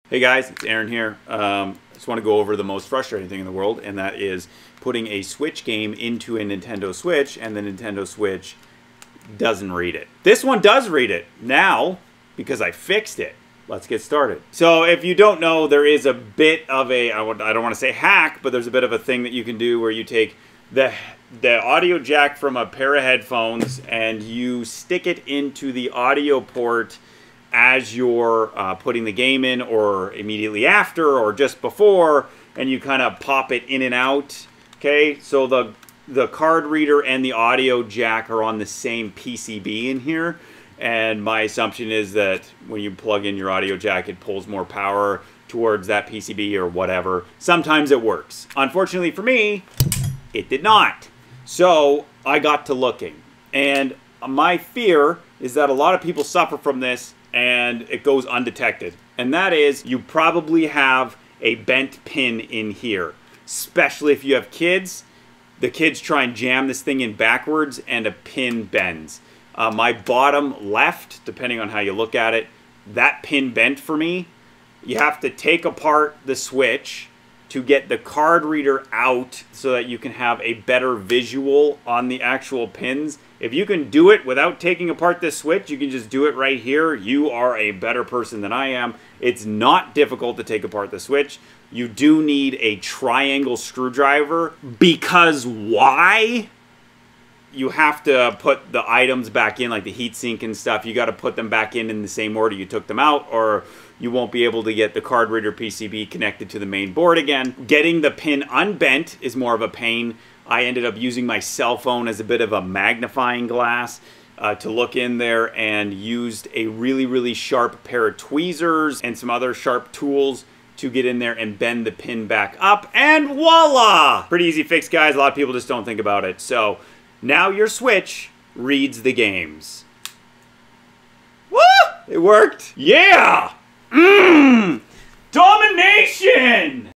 Hey guys, it's Aaron here. Just want to go over the most frustrating thing in the world, and that is putting a Switch game into a Nintendo Switch, and the Nintendo Switch doesn't read it. This one does read it now because I fixed it. Let's get started. So if you don't know, there is a bit of a, I don't want to say hack, but there's a bit of a thing that you can do where you take the audio jack from a pair of headphones and you stick it into the audio port as you're putting the game in, or immediately after, or just before, and you kind of pop it in and out. Okay, so the card reader and the audio jack are on the same PCB in here, and my assumption is that when you plug in your audio jack, it pulls more power towards that PCB or whatever. Sometimes it works. Unfortunately for me, it did not. So I got to looking, and my fear is that a lot of people suffer from this and it goes undetected. And that is, you probably have a bent pin in here, especially if you have kids. The kids try and jam this thing in backwards and a pin bends. My bottom left, depending on how you look at it, that pin bent for me. You have to take apart the Switch to get the card reader out so that you can have a better visual on the actual pins. If you can do it without taking apart this Switch, you can just do it right here. You are a better person than I am. It's not difficult to take apart the Switch. You do need a triangle screwdriver, because why? You have to put the items back in, like the heatsink and stuff. You got to put them back in the same order you took them out, or you won't be able to get the card reader PCB connected to the main board again. Getting the pin unbent is more of a pain. I ended up using my cell phone as a bit of a magnifying glass to look in there, and used a really, really sharp pair of tweezers and some other sharp tools to get in there and bend the pin back up, and voila! Pretty easy fix, guys. A lot of people just don't think about it. So now your Switch reads the games. Woo! It worked. Yeah! Domination!